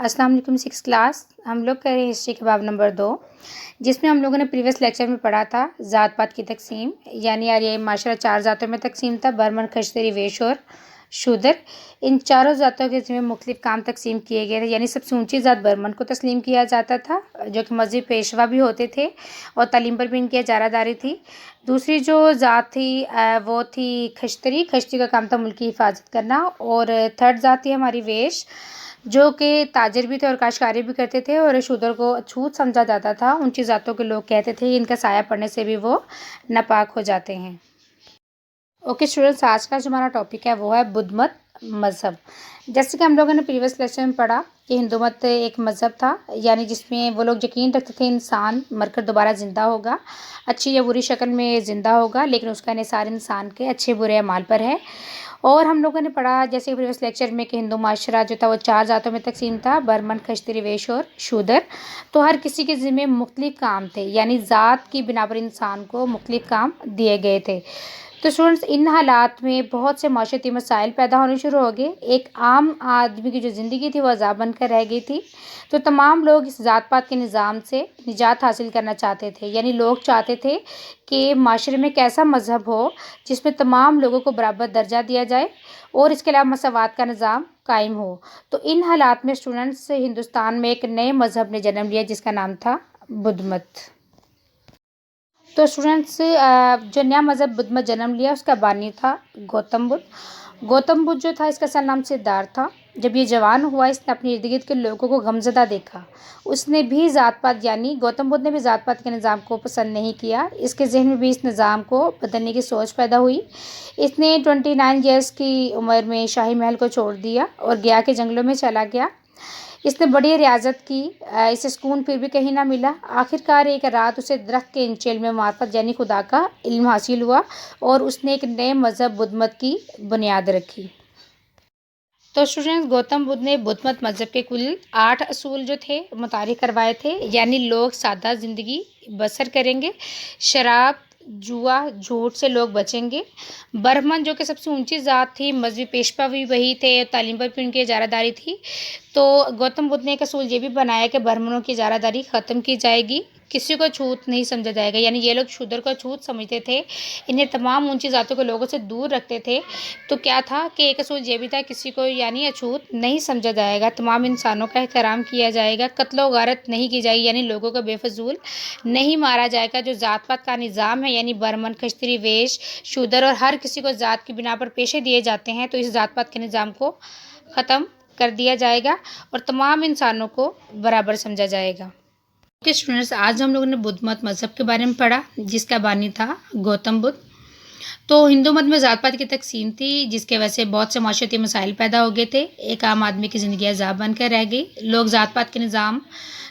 السلام علیکم 6 کلاس ہم لوگ کر رہے ہیں ہسٹری کے باب نمبر 2 جس میں ہم لوگوں نے پریویس لیکچر میں پڑھا تھا ذات پات کی تقسیم، یعنی یار یہ معاشرہ 4 ذاتوں میں تقسیم تھا: برمن، کشتری، ویش اور شودر۔ ان چاروں ذاتوں کے ذمہ مختلف کام تقسیم کیے گئے تھے، یعنی سب سے اونچی ذات برمن کو تسلیم کیا جاتا تھا جو کہ مذہبی پیشوا بھی ہوتے تھے اور تعلیم پر بھی ان کی اجارہ داری تھی۔ دوسری جو ذات تھی وہ تھی کشتری کا کام تھا ملک کی حفاظت کرنا، اور تھرڈ ذات تھی ہماری ویش جو کہ تاجر بھی تھے اور کاشتکاری بھی کرتے تھے، اور شودر کو اچھوت سمجھا جاتا تھا۔ اونچی ذاتوں کے لوگ کہتے تھے ان کا سایہ پڑنے سے بھی وہ ناپاک ہو جاتے ہیں۔ اوکے اسٹوڈنٹس، آج کا جو ہمارا ٹاپک ہے وہ ہے بدھ مت مذہب۔ جیسے کہ ہم لوگوں نے پریویس لیکچر میں پڑھا کہ ہندو مت ایک مذہب تھا، یعنی جس میں وہ لوگ یقین رکھتے تھے انسان مر کر دوبارہ زندہ ہوگا، اچھی یا بری شکل میں زندہ ہوگا، لیکن اس کا انحصار انسان کے اچھے برے اعمال پر ہے۔ اور ہم لوگوں نے پڑھا جیسے پریویس لیکچر میں کہ ہندو معاشرہ جو تھا وہ 4 ذاتوں میں تقسیم تھا: برمن، کشتری، ویش اور شودر۔ تو ہر کسی کے ذمہ مختلف کام تھے، یعنی ذات کی بنا پر انسان کو مختلف کام دیے گئے تھے۔ تو اسٹوڈنٹس، ان حالات میں بہت سے معاشرتی مسائل پیدا ہونے شروع ہو گئے۔ ایک عام آدمی کی جو زندگی تھی وہ عذاب بن کر رہ گئی تھی۔ تو تمام لوگ اس ذات پات کے نظام سے نجات حاصل کرنا چاہتے تھے، یعنی لوگ چاہتے تھے کہ معاشرے میں ایک ایسا مذہب ہو جس میں تمام لوگوں کو برابر درجہ دیا جائے اور اس کے علاوہ مساوات کا نظام قائم ہو۔ تو ان حالات میں اسٹوڈنٹس ہندوستان میں ایک نئے مذہب نے جنم لیا جس کا نام تھا بدھ مت۔ تو اسٹوڈنٹس، جو نیا مذہب بدھ مت جنم لیا اس کا بانی تھا گوتم بدھ۔ گوتم بدھ جو تھا اس کا اصل نام سدھارتھ تھا۔ جب یہ جوان ہوا اس نے اپنے ارد گرد کے لوگوں کو غمزدہ دیکھا۔ اس نے بھی ذات پات یعنی گوتم بدھ نے بھی ذات پات کے نظام کو پسند نہیں کیا۔ اس کے ذہن میں بھی اس نظام کو بدلنے کی سوچ پیدا ہوئی۔ اس نے 29 ایئرس کی عمر میں شاہی محل کو چھوڑ دیا اور گیا کے جنگلوں میں چلا گیا۔ اس نے بڑی ریاضت کی، اسے سکون پھر بھی کہیں نہ ملا۔ آخرکار ایک رات اسے درخت کے نیچے علم معرفت یعنی خدا کا علم حاصل ہوا اور اس نے ایک نئے مذہب بدھ مت کی بنیاد رکھی۔ تو اسٹوڈنٹس، گوتم بدھ نے بدھ مت مذہب کے کل 8 اصول جو تھے متعارف کروائے تھے، یعنی لوگ سادہ زندگی بسر کریں گے، شراب، جوا، جھوٹ سے لوگ بچیں گے۔ برہمن جو کہ سب سے اونچی ذات تھی، مذہبی پیشوا بھی وہی تھے، تعلیم پر بھی ان کی اجارہ داری تھی۔ تو گوتم بدھ نے ایک اصول یہ بھی بنایا کہ برہمنوں کی اجارہ داری ختم کی جائے گی، کسی کو چھوت نہیں سمجھا جائے گا، یعنی یہ لوگ شودر کو چھوت سمجھتے تھے، انہیں تمام اونچی ذاتوں کے لوگوں سے دور رکھتے تھے۔ تو کیا تھا کہ ایک اصول یہ بھی تھا کسی کو یعنی اچھوت نہیں سمجھا جائے گا، تمام انسانوں کا احترام کیا جائے گا، قتل و غارت نہیں کی جائے گی، یعنی لوگوں کو بے فضول نہیں مارا جائے گا۔ جو ذات پات کا نظام ہے یعنی برمن، کشتری، ویش، شودر اور ہر کسی کو ذات کی بنا پر پیشے دیے جاتے ہیں، تو اس ذات پات کے نظام کو ختم کر دیا جائے گا اور تمام انسانوں کو برابر سمجھا جائے گا۔ اوکے اسٹوڈنٹس، آج ہم لوگوں نے بدھ مت مذہب کے بارے میں پڑھا جس کا بانی تھا گوتم بدھ۔ تو ہندو مت میں ذات پات کی تقسیم تھی جس کی وجہ سے بہت سے معاشرتی مسائل پیدا ہو گئے تھے۔ ایک عام آدمی کی زندگی عذاب بن کر رہ گئی۔ لوگ ذات پات کے نظام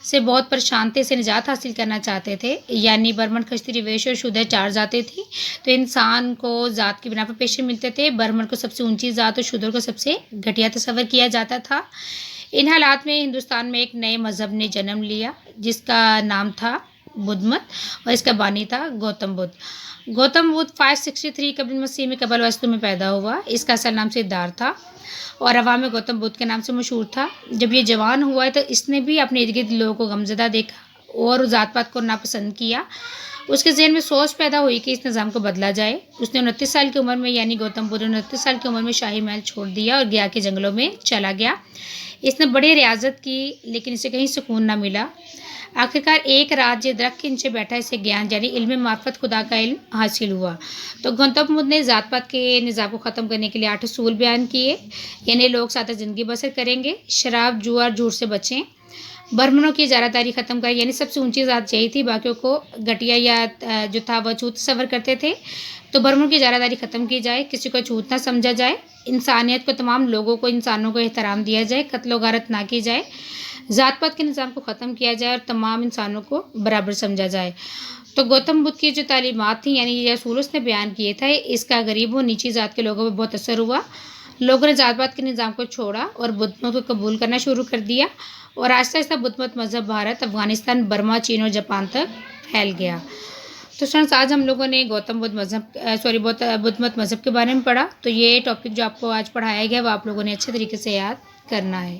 سے بہت پریشان تھے، سے نجات حاصل کرنا چاہتے تھے، یعنی برمن، کشتری، ویش اور شودر 4 ذاتیں تھیں۔ تو انسان کو ذات کی بنا پر پیشے ملتے تھے۔ برمن کو سب سے اونچی ذات اور شودر کو سب سے گھٹیا تصور کیا جاتا تھا۔ ان حالات میں ہندوستان میں ایک نئے مذہب نے جنم لیا جس کا نام تھا بدھ مت اور اس کا بانی تھا گوتم بدھ۔ گوتم بدھ 563 قبل مسیح میں قبل وسط میں پیدا ہوا۔ اس کا اصل نام سدھارتھ تھا اور عوام میں گوتم بدھ کے نام سے مشہور تھا۔ جب یہ جوان ہوا ہے تو اس نے بھی اپنے ارد گرد لوگوں کو غمزدہ دیکھا اور ذات پات کو ناپسند کیا۔ اس کے ذہن میں سوچ پیدا ہوئی کہ اس نظام کو بدلا جائے۔ اس نے 29 سال کی عمر میں یعنی گوتم بدھ نے 29 سال کی عمر میں شاہی محل چھوڑ دیا اور گیا کے جنگلوں میں چلا گیا۔ اس نے بڑی ریاضت کی لیکن اسے کہیں سکون نہ ملا۔ آخرکار ایک رات جو درخت کے نیچے بیٹھا اسے گیان یعنی علم معرفت خدا کا علم حاصل ہوا۔ تو گوتم بدھ نے ذات پات کے نظام کو ختم کرنے کے لیے 8 اصول بیان کیے، یعنی لوگ سادہ زندگی بسر کریں گے، شراب، جوا اور جھوٹ سے بچیں، برہمنوں کی اجارہ داری ختم کریں، یعنی سب سے اونچی ذات یہی تھی، باقیوں کو گھٹیا یا جو تھا وہ چھوت تصور کرتے تھے، تو برہمنوں کی اجارہ داری ختم کی جائے، کسی کو چھوت نہ سمجھا جائے، انسانیت کو تمام لوگوں کو انسانوں کو احترام دیا جائے، قتل و غارت نہ کی جائے، ذات پات کے نظام کو ختم کیا جائے اور تمام انسانوں کو برابر سمجھا جائے۔ تو گوتم بدھ کی جو تعلیمات تھیں یعنی یہ اصول اس نے بیان کیے تھے، اس کا غریب و نیچی ذات کے لوگوں پہ بہت اثر ہوا۔ لوگوں نے ذات پات کے نظام کو چھوڑا اور بدھ مت کو قبول کرنا شروع کر دیا اور آہستہ آہستہ بدھ مت مذہب بھارت، افغانستان، برما، چین اور جاپان تک پھیل گیا۔ تو فرینڈس، آج ہم لوگوں نے گوتم بدھ بدھ مت مذہب کے بارے میں پڑھا۔ تو یہ ٹاپک جو آپ کو آج پڑھایا گیا وہ آپ لوگوں نے اچھے طریقے سے یاد کرنا ہے۔